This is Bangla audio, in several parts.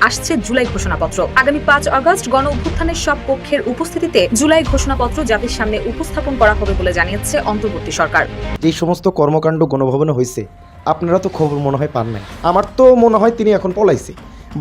আসছে জুলাই ঘোষণাপত্র। আগামী 5 আগস্ট গণ অভ্যুত্থানের সব পক্ষের উপস্থিতিতে জুলাই ঘোষণাপত্র জাতির সামনে উপস্থাপন করা হবে বলে জানিয়েছে অন্তর্বর্তী সরকার। যে সমস্ত কর্মকাণ্ড গণভবনে হয়েছে আপনারা তো খবর মনে হয় পান নাই। আমার তো মনে হয় তিনি এখন পলাইছে।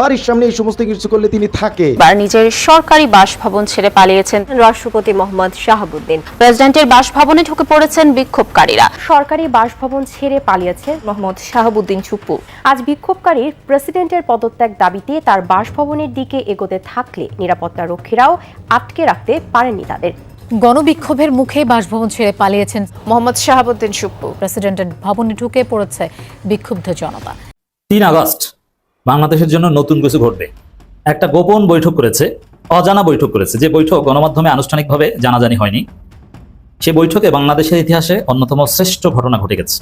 বাড়ির সামনে এই সমস্ত কিছু করলে তিনি থাকে। নিজের সরকারি বাসভবন ছেড়ে পালিয়েছেন রাষ্ট্রপতি মোহাম্মদ শাহাবুদ্দিন। প্রেসিডেন্টের বাসভবনে ঢুকে পড়েছেন বিক্ষোভকারীরা। সরকারি বাসভবন ছেড়ে পালিয়েছে মোহাম্মদ শাহাবুদ্দিন চুপ্পু। আজ বিক্ষোভকারীর প্রেসিডেন্টের পদত্যাগ দাবিতে তার বাসভবনের দিকে এগোতে থাকলে নিরাপত্তা রক্ষীরাও আটকে রাখতে পারেননি তাদের। গণবিক্ষোভের মুখে বাসভবন ছেড়ে পালিয়েছেন মোহাম্মদ শাহাবুদ্দিন চুপ্পু। প্রেসিডেন্টের ভবনে ঢুকে পড়েছে বিক্ষুব্ধ জনতা। 3 আগস্ট বাংলাদেশের জন্য নতুন কিছু ঘটবে। একটা গোপন বৈঠক করেছে, অজানা বৈঠক করেছে, যে বৈঠক গণমাধ্যমে আনুষ্ঠানিকভাবে জানাজানি হয়নি। সে বৈঠকে বাংলাদেশের ইতিহাসে অন্যতম শ্রেষ্ঠ ঘটনা ঘটে গেছে।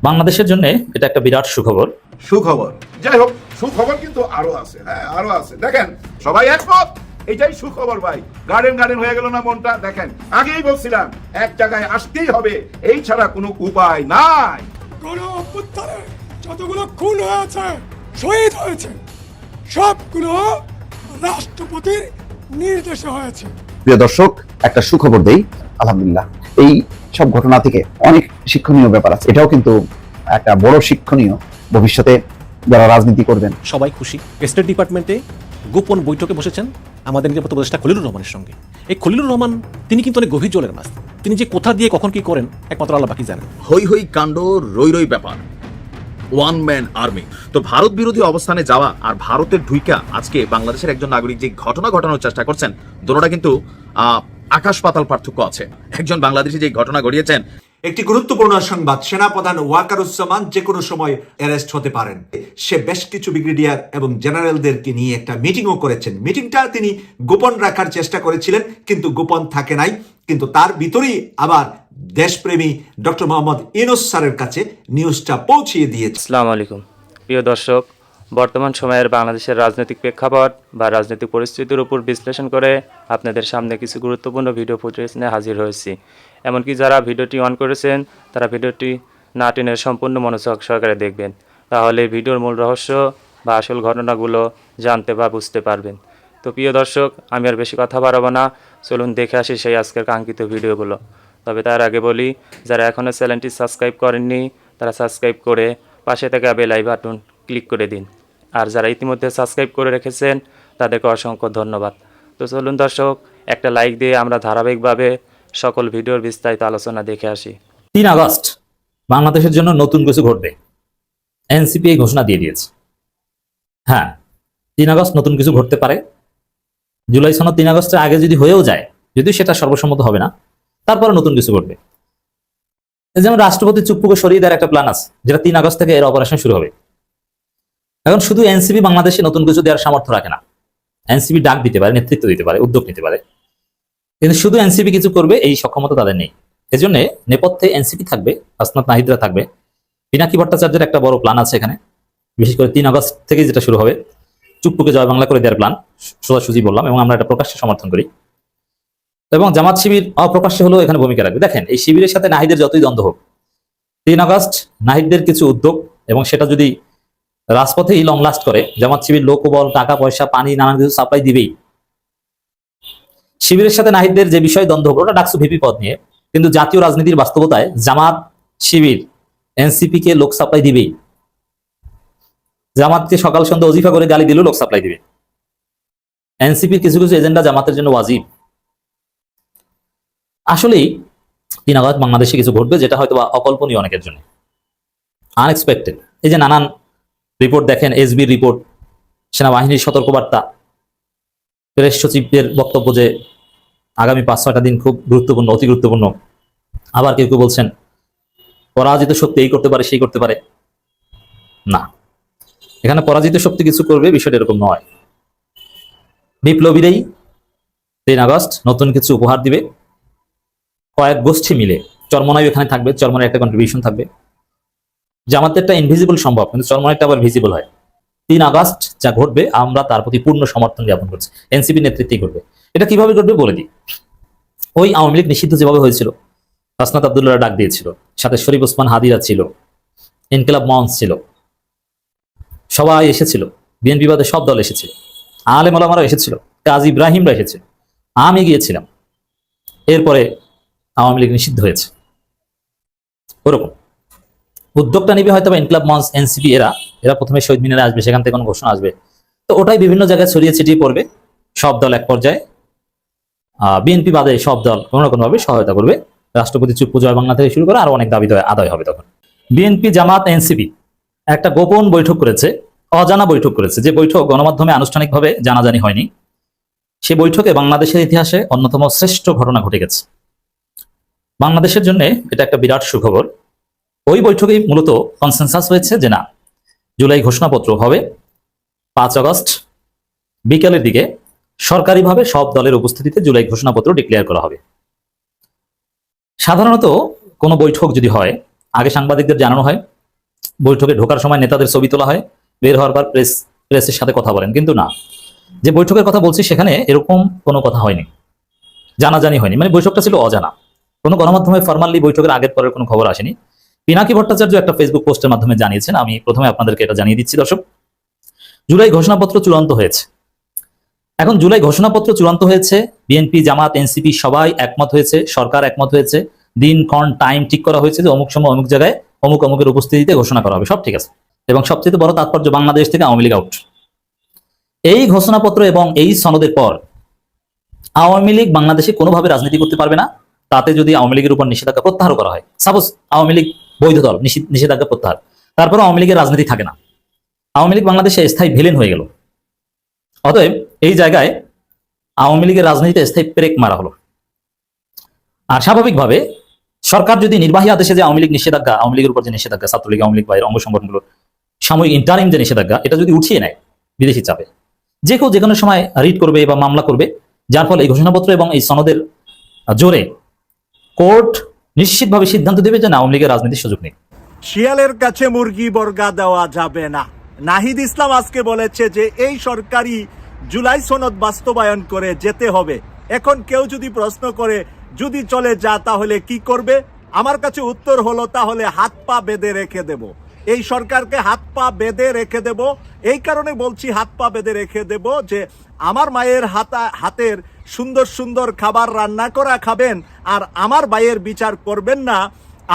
বাংলাদেশের জন্য এটা একটা বিরাট সুখবর। সুখবর যাই হোক, সুখবর কিন্তু আরো আছে। হ্যাঁ, আরো আছে। দেখেন সবাই একমত, এটাই সুখবর ভাই। গার্ডেন হয়ে গেল না মনটা? দেখেন আগেই বলছিলাম এক জায়গায় আসতেই হবে, এই ছাড়া কোনো উপায় নাই। গণ অভ্যুত্থানে যতগুলো খুন হয়েছে, শহীদ হয়েছে, সবগুলো রাষ্ট্রপতির নির্দেশে হয়েছে। প্রিয় দর্শক, একটা সুখবর দেই। আলহামদুলিল্লাহ, এই সব ঘটনা থেকে অনেক শিক্ষণীয় ব্যাপার আছে। এটাও কিন্তু একটা বড় শিক্ষণীয়, ভবিষ্যতে যারা রাজনীতি করবেন সবাই খুশি। স্টেট ডিপার্টমেন্টে গোপন বৈঠকে বসেছেন আমাদের নিরাপত্তা উপদেষ্টা খলিলুর রহমানের সঙ্গে। এই খলিলুর রহমান তিনি কিন্তু অনেক গভীর জলের মাছ। তিনি যে কোথা দিয়ে কখন কি করেন একমাত্র আল্লাহ বাকি জানেন। হই হই কাণ্ড, রই ব্যাপার, ওয়ান ম্যান আর্মি। তো ভারত বিরোধী অবস্থানে যাওয়া আর ভারতের ঢুইকা আজকে বাংলাদেশের একজন নাগরিক যে ঘটনা ঘটানোর চেষ্টা করছেন, দুটোটা কিন্তু আকাশ পাতাল পার্থক্য আছে। একজন বাংলাদেশি যে ঘটনা ঘটিয়েছেন। একটি গুরুত্বপূর্ণ সংবাদ, সেনাপ্রধান ওয়াকারুজ্জামান যে কোনো সময় অ্যারেস্ট হতে পারেন। সে বেশ কিছু ব্রিগেডিয়ার এবং জেনারেলদেরকে নিয়ে একটা মিটিংও করেছেন। মিটিংটা তিনি গোপন রাখার চেষ্টা করেছিলেন, কিন্তু গোপন থাকে নাই। কিন্তু তার ভিতরেই আবার দেশপ্রেমী ডক্টর মোহাম্মদ ইউনূস স্যারের কাছে নিউজটা পৌঁছিয়ে দিয়েছে। আসসালামু আলাইকুম প্রিয় দর্শক, বর্তমান সময়ের বাংলাদেশের রাজনৈতিক প্রেক্ষাপট বা রাজনৈতিক পরিস্থিতির উপর বিশ্লেষণ করে আপনাদের সামনে কিছু গুরুত্বপূর্ণ ভিডিও ফুটেজ নিয়ে হাজির হয়েছি। এমনকি যারা ভিডিওটি অন করেছেন তারা ভিডিওটি না টেনে সম্পূর্ণ মনোযোগ সহকারে দেখবেন, তাহলে ভিডিওর মূল রহস্য বা আসল ঘটনাগুলো জানতে বা বুঝতে পারবেন। তো প্রিয় দর্শক, আমি আর বেশি কথা বাড়াবো না, চলুন দেখে আসি সেই আজকের কাঙ্ক্ষিত ভিডিওগুলো। তবে তার আগে বলি, যারা এখনও চ্যানেলটি সাবস্ক্রাইব করেননি তারা সাবস্ক্রাইব করে পাশে থাকা বেল আইকন বাটন ক্লিক করে দিন। আর যারা ইতিমধ্যে সাবস্ক্রাইব করে রেখেছেন তাদেরকে অসংখ্য ধন্যবাদ। তো চলুন দর্শক, একটা লাইক দিয়ে আমরা ধারাবাহিকভাবে সকল ভিডিওর বিস্তারিত আলোচনা দেখে আসি। 3 আগস্ট বাংলাদেশের জন্য নতুন কিছু ঘটবে। এনসিপি এই ঘোষণা দিয়ে দিয়েছে। হ্যাঁ, 3 আগস্ট নতুন কিছু ঘটতে পারে। জুলাই সনদ 3 আগস্টের আগে যদি হয়েও যায়, যদিও সেটা সর্বসম্মত হবে না, তারপরে নতুন কিছু ঘটবে। যেমন রাষ্ট্রপতি চুপ্পুকে সরিয়ে দেওয়ার একটা প্ল্যান আছে, যেটা 3 আগস্ট থেকে এর অপারেশন শুরু হবে। এখন শুধু এনসিপি বাংলাদেশে নতুন কিছু দেওয়ার সামর্থ্য রাখে না। এনসিপি ডাক দিতে পারে, নেতৃত্ব দিতে পারে, উদ্যোগ নিতে পারে, কিন্তু শুধু এনসিপি কিছু করবে এই সক্ষমতা তাদের নেই। এজন্য নেপথ্যে এনসিপি থাকবে, হাসনাত নাহিদরা থাকবে। পিনাকি ভট্টাচার্যের একটা বড় প্ল্যান আছে এখানে, বিশেষ করে 3 আগস্ট থেকে যেটা শুরু হবে, চুপ্পুকে জয় বাংলা করে দেওয়ার প্ল্যান, সোজাসুজি বললাম, এবং আমরা এটা প্রকাশ্যে সমর্থন করি। এবং জামাত শিবির অপ্রকাশ্যে হলেও এখানে ভূমিকা রাখবে। দেখেন, এই শিবিরের সাথে নাহিদের যতই দ্বন্দ্ব হোক, 3 আগস্ট নাহিদদের কিছু উদ্যোগ এবং সেটা যদি রাজপথেই লং লাস্ট করে, জামাত শিবির লোকবল, টাকা পয়সা, পানি, নানান কিছু সাপ্লাই দিবেই। শিবিরের সাথে নাহিদদের যে বিষয় দ্বন্দ্ব হবে ওটা ডাকসু ভিপি পদ নিয়ে, কিন্তু জাতীয় রাজনীতির বাস্তবতায় জামাত শিবির এনসিপি কে লোক সাপ্লাই দিবেই। জামাতকে সকাল সন্ধ্যা ওজিফা করে গালি দিলেও লোক সাপ্লাই দিবে। এনসিপির কিছু কিছু এজেন্ডা জামাতের জন্য ওয়াজিব। আসলেই 3 আগস্ট বাংলাদেশে কিছু ঘটবে যেটা হয়তো অকল্পনীয় অনেকের জন্য, আনএক্সপেক্টেড। এই যে নানান রিপোর্ট দেখেন, এসবির রিপোর্ট, সেনাবাহিনীর সতর্কবার্তা, প্রেস সচিবদের বক্তব্য যে আগামী 5-6টা দিন খুব গুরুত্বপূর্ণ, অতি গুরুত্বপূর্ণ। আবার কেউ কেউ বলছেন পরাজিত শক্তি এই করতে পারে, সেই করতে পারে। না, এখানে পরাজিত শক্তি কিছু করবে বিষয়টা এরকম নয়। বিপ্লবীরাই 3 আগস্ট নতুন কিছু উপহার দিবে। কয়েক গোষ্ঠী মিলে, চরমনাই এখানে থাকবে, চরমনাই একটা কন্ট্রিবিউশন থাকবে। জামাতেরটা ইনভিজিবল সম্ভব, কিন্তু চরমনাইটা আবার ভিজিবল হয়। 3 আগস্ট যা ঘটবে আমরা তার প্রতি পূর্ণ সমর্থন জ্ঞাপন করছি, এনসিপি নেতৃত্বেই ঘটবে। এটা কিভাবে ঘটবে বলে দিই। ওই আওয়ামী লীগ নিষিদ্ধ যেভাবে হয়েছিল, হাসনাত আব্দুল্লাহ ডাক দিয়েছিল, সাথে শরীফ ওসমান হাদিরা ছিল, ইনকিলাব মঞ্চ ছিল, সবাই এসেছিল, বিএনপি বাদে সব দল এসেছে, আলেম ওলামারা এসেছিল, কাজী ইব্রাহিমরা এসেছে, আমি গিয়েছিলাম, এরপরে আওয়ামী লীগ নিষিদ্ধ হয়েছে। ওরকম উদ্যোগটা নিবে হয়তো বা ইনকলাব মঞ্চ, এনসিপি, এরা প্রথমে শহীদ মিনারে আসবে, সেখান থেকে কোনো ঘোষণা আসবে, তো ওটাই বিভিন্ন জায়গায় ছড়িয়ে ছিটিয়ে পড়বে। সব দল এক পর্যায়ে, বিএনপি বাদে সব দল কোনো না কোনোভাবে সহায়তা করবে। রাষ্ট্রপতি চুপ জয় বাংলা থেকে শুরু করে আরো অনেক দাবি আদায় হবে। তখন বিএনপি, জামাত, এনসিপি একটা গোপন বৈঠক করেছে, অজানা বৈঠক করেছে, যে বৈঠক গণমাধ্যমে আনুষ্ঠানিকভাবে জানাজানি হয়নি। সে বৈঠকে বাংলাদেশের ইতিহাসে অন্যতম শ্রেষ্ঠ ঘটনা ঘটে গেছে। বাংলাদেশের জন্য এটা একটা বিরাট সুখবর। ওই বৈঠকেই মূলত কনসেনসাস হয়েছে যে না, জুলাই ঘোষণাপত্র হবে 5 আগস্ট বিকেলের দিকে সরকারিভাবে সব দলের উপস্থিতিতে জুলাই ঘোষণাপত্র ডিক্লেয়ার করা হবে। সাধারণত কোনো বৈঠক যদি হয়, আগে সাংবাদিকদের জানানো হয়, বৈঠকে ঢোকার সময় নেতাদের ছবি তোলা হয়, বের হওয়ার পর প্রেসের সাথে কথা বলেন, কিন্তু না, যে বৈঠকের কথা বলছি সেখানে এরকম কোনো কথা হয়নি, জানাজানি হয়নি, মানে বৈঠকটা ছিল অজানা। কোনো গণমাধ্যমে ফরমালি বৈঠকের আগের পরের কোনো খবর আসেনি। পিনাকি ভট্টাচার্য একটা ফেসবুক পোস্টের মাধ্যমে জানিয়েছেন, আমি প্রথমে আপনাদেরকে এটা জানিয়ে দিচ্ছি। দর্শক, জুলাই ঘোষণাপত্র চূড়ান্ত হয়েছে। এখন জুলাই ঘোষণাপত্র চূড়ান্ত হয়েছে, বিএনপি, জামাত, এনসিপি সবাই একমত হয়েছে, সরকার একমত হয়েছে, দিন ক্ষণ টাইম ঠিক করা হয়েছে যে অমুক সময় অমুক জায়গায় অমুক অমুকের উপস্থিতিতে ঘোষণা করা হবে, সব ঠিক আছে। এবং সবচেয়ে বড় তাৎপর্য, বাংলাদেশ থেকে আওয়ামী লীগ আউট। এই ঘোষণাপত্র এবং এই সনদের পর আওয়ামী লীগ বাংলাদেশে কোনোভাবে রাজনীতি করতে পারবে না। তাতে যদি আওয়ামী লীগের উপর নিষেধাজ্ঞা প্রত্যাহার করা হয়, সাপোজ আওয়ামী লীগ বৈধ দল, নিষেধাজ্ঞা প্রত্যাহার, তারপরে আওয়ামী লীগের রাজনীতি থাকে না, আওয়ামী লীগ বাংলাদেশে স্থায়ী ভিলেন হয়ে গেল। অতএব এই জায়গায় আওয়ামী লীগের রাজনীতিতে স্থায়ী ব্রেক মারা হলো। আর স্বাভাবিকভাবে সরকার যদি নির্বাহী আদেশে যে আওয়ামী লীগ নিষেধাজ্ঞা, আওয়ামী লীগের উপর যে নিষেধাজ্ঞা, ছাত্রলীগ, আওয়ামী লীগ বা এর অঙ্গ সংগঠনগুলোর সাময়িক ইন্টারিম যে নিষেধাজ্ঞা, এটা যদি উঠিয়ে নেয় বিদেশি চাপে, যে কেউ যে কোনো সময় রিট করবে বা মামলা করবে, যার ফলে এই ঘোষণাপত্র এবং এই সনদের জোরে কোর্ট নিশ্চিতভাবে সিদ্ধান্ত দেবে যে না, আওয়ামী লীগের রাজনীতির সুযোগ নেই। শিয়ালের কাছে মুরগি বর্গা দেওয়া যাবে না। নাহিদ ইসলাম আজকে বলেছে যে এই সরকারি জুলাই সনদ বাস্তবায়ন করে যেতে হবে। এখন কেউ যদি প্রশ্ন করে যদি চলে যা তাহলে কি করবে, আমার কাছে উত্তর হলো তাহলে হাত পা বেঁধে রেখে দেব। এই সরকারকে হাত পা বেঁধে রেখে দেব। এই কারণে বলছি হাত পা বেঁধে রেখে দেব যে আমার মায়ের হাতের সুন্দর সুন্দর খাবার রান্না করা খাবেন, আর আমার ভাইয়ের বিচার করবেন না,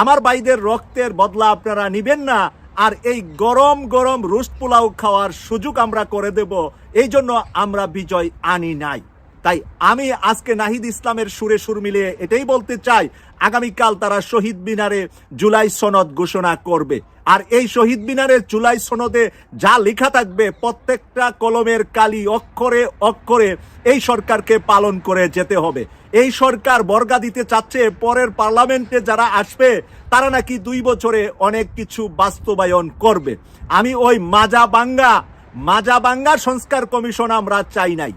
আমার ভাইদের রক্তের বদলা আপনারা নিবেন না, আর এই গরম গরম রোস্ট পোলাও খাওয়ার সুযোগ আমরা করে দেব। এই জন্য আমরা বিজয় আনি নাই। তাই আমি আজকে নাহিদ ইসলামের সুরে সুর মিলিয়ে এটাই বলতে চাই, আগামীকাল তারা শহীদ মিনারে জুলাই সনদ ঘোষণা করবে। আর এই শহীদ মিনারের জুলাই সনদে যা লেখা থাকবে, প্রত্যেকটা কলমের কালি অক্ষরে অক্ষরে এই সরকারকে পালন করে যেতে হবে। এই সরকার বর্গা দিতে চাচ্ছে পরের পার্লামেন্টে যারা আসবে তারা নাকি 2 বছরে অনেক কিছু বাস্তবায়ন করবে। আমি ওই মাজা বাঙ্গা সংস্কার কমিশন আমরা চাই নাই।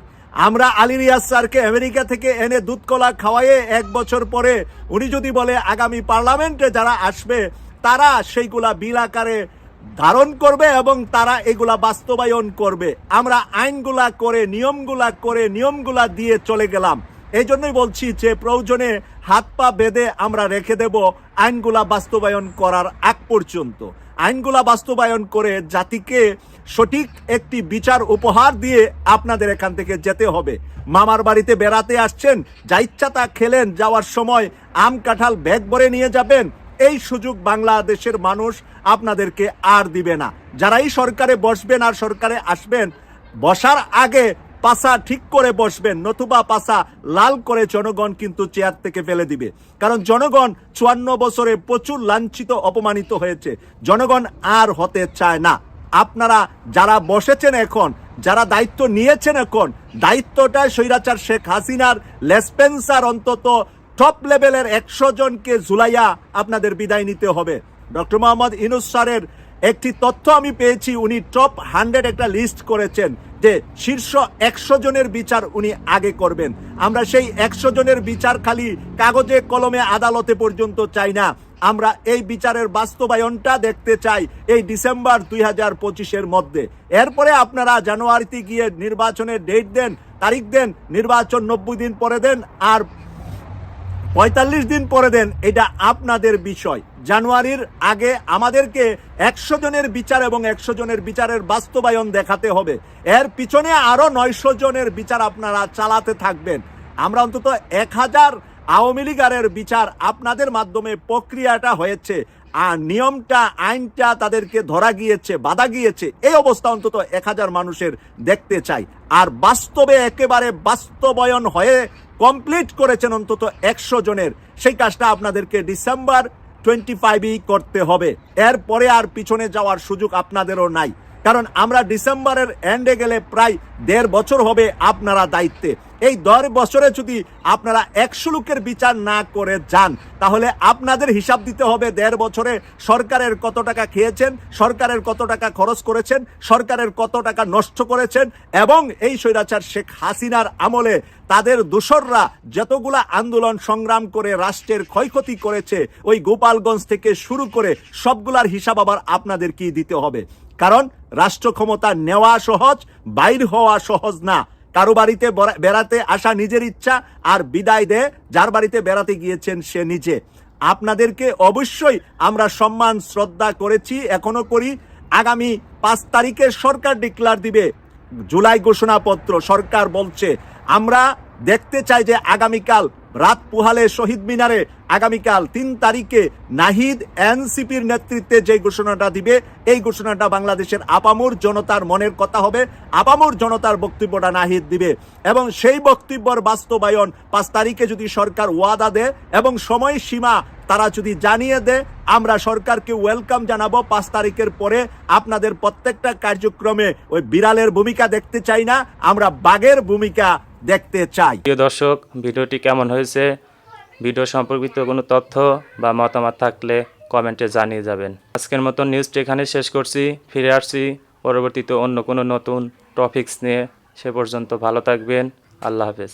আমরা আলী রিয়াজ স্যারকে আমেরিকা থেকে এনে দুধ কলা খাওয়াইয়ে 1 বছর পরে উনি যদি বলে আগামী পার্লামেন্টে যারা আসবে তারা সেইগুলা বিল আকারে ধারণ করবে এবং তারা এগুলা বাস্তবায়ন করবে, আমরা আইনগুলা করে নিয়মগুলা দিয়ে চলে গেলাম। এই জন্যই বলছি যে প্রয়োজনে হাত পা বেঁধে আমরা রেখে দেব আইনগুলা বাস্তবায়ন করার আগ পর্যন্ত। আইনগুলা বাস্তবায়ন করে জাতিকে সঠিক একটি বিচার উপহার দিয়ে আপনাদের এখান থেকে যেতে হবে। মামার বাড়িতে বেড়াতে আসছেন, যা ইচ্ছা তা খেলেন, যাওয়ার সময় আম কাঁঠাল ব্যাগ ভরে নিয়ে যাবেন, এই সুযোগ বাংলাদেশের মানুষ আপনাদেরকে আর দিবে না। যারা এই সরকারে বসবেন আর সরকারে আসবেন, বসার আগে পাশা ঠিক করে বসবেন, নতুবা পাশা লাল করে জনগণ কিন্তু চেয়ার থেকে ফেলে দিবে। কারণ জনগণ 54 বছরে প্রচুর লাঞ্ছিত অপমানিত হয়েছে, জনগণ আর হতে চায় না। আপনারা যারা বসেছেন এখন, যারা দায়িত্ব নিয়েছেন এখন, দায়িত্বটা স্বৈরাচার শেখ হাসিনার লেসপেন্সার অন্তত টপ লেভেলের 100 জনকে ঝুলাইয়া আপনাদের বিদায় নিতে হবে। ডক্টর মোহাম্মদ ইউনূস স্যারের একটি তথ্য আমি পেয়েছি, উনি টপ 100 একটা লিস্ট করেছেন যে শীর্ষ 100 জনের বিচার উনি আগে করবেন। আমরা সেই 100 জনের বিচার খালি কাগজে কলমে আদালতে পর্যন্ত চাই না, আমরা এই বিচারের বাস্তবায়নটা দেখতে চাই এই ডিসেম্বর 2025-এর মধ্যে। এরপরে আপনারা জানুয়ারিতে গিয়ে নির্বাচনের ডেট দেন, তারিখ দেন, নির্বাচন 90 দিন পরে দেন, আর 45 দিন পরে দেন, এটা আপনাদের বিষয়। জানুয়ারির আগে আমাদেরকে 100 জনের বিচার এবং 100 জনের বিচারের বাস্তবায়ন দেখাতে হবে। এর পিছনে আরো 900 জনের বিচার আপনারা চালাতে থাকবেন। আমরা অন্তত 1000 আওয়ামী লীগের বিচার আপনাদের মাধ্যমে প্রক্রিয়াটা হয়েছে, আর নিয়মটা আইনটা তাদেরকে ধরা গিয়েছে, বাধা গিয়েছে, এই অবস্থা অন্তত 1000 মানুষের দেখতে চাই। আর বাস্তবে একেবারে বাস্তবায়ন হয়ে কমপ্লিট করেছেন অন্তত 100 জনের, সেই কাজটা আপনাদেরকে ডিসেম্বর 25 করতে হবে। এরপরে আর পিছনে যাওয়ার সুযোগ আপনাদেরও নাই, কারণ আমরা ডিসেম্বরের এন্ডে গেলে প্রায় 1.5 বছর হবে আপনারা দায়িত্বে। এই 1.5 বছরে যদি আপনারা 100 লোকের বিচার না করে যান, তাহলে আপনাদের হিসাব দিতে হবে 1.5 বছরে সরকারের কত টাকা খেয়েছেন, সরকারের কত টাকা খরচ করেছেন, সরকারের কত টাকা নষ্ট করেছেন, এবং এই স্বৈরাচার শেখ হাসিনার আমলে তাদের দোসররা যতগুলা আন্দোলন সংগ্রাম করে রাষ্ট্রের ক্ষয়ক্ষতি করেছে, ওই গোপালগঞ্জ থেকে শুরু করে সবগুলার হিসাব আবার আপনাদেরকেই দিতে হবে। কারণ রাষ্ট্র ক্ষমতা নেওয়া সহজ, বাইর হওয়া সহজ না। কারো বাড়িতে বেড়াতে আসা নিজের ইচ্ছা, আর বিদায় দেয় যার বাড়িতে বেড়াতে গিয়েছেন সে নিজে। আপনাদেরকে অবশ্যই আমরা সম্মান শ্রদ্ধা করেছি, এখনো করি। আগামী 5 তারিখে সরকার ডিক্লার দিবে জুলাই ঘোষণাপত্র। সরকার বলছে আমরা দেখতে চাই যে আগামীকাল রাত পুহালে শহীদ মিনারে আগামীকাল 3 তারিখে নাহিদ এনসিপির নেতৃত্বে যে ঘোষণাটা দিবে, এই ঘোষণাটা বাংলাদেশের আপামর জনতার মনের কথা হবে। আপামর জনতার বক্তব্যটা নাহিদ দিবে, এবং সেই বক্তব্যের বাস্তবায়ন 5 তারিখে যদি সরকার ওয়াদা দেয় এবং সময়সীমা তারা যদি জানিয়ে দেয়, আমরা সরকারকে ওয়েলকাম জানাবো। 5 তারিখের পরে আপনাদের প্রত্যেকটা কার্যক্রমে ওই বিড়ালের ভূমিকা দেখতে চাই না, আমরা বাঘের ভূমিকা দেখতে চাই। প্রিয় দর্শক, ভিডিওটি কেমন হয়েছে? ভিডিও সম্পর্কিত কোনো তথ্য বা মতামত থাকলে কমেন্টে জানিয়ে যাবেন। আজকের মতো নিউজটি এখানে শেষ করছি। ফিরে আসছি পরবর্তীতে অন্য কোনো নতুন টপিকস নিয়ে। সে পর্যন্ত ভালো থাকবেন। আল্লাহ হাফেজ।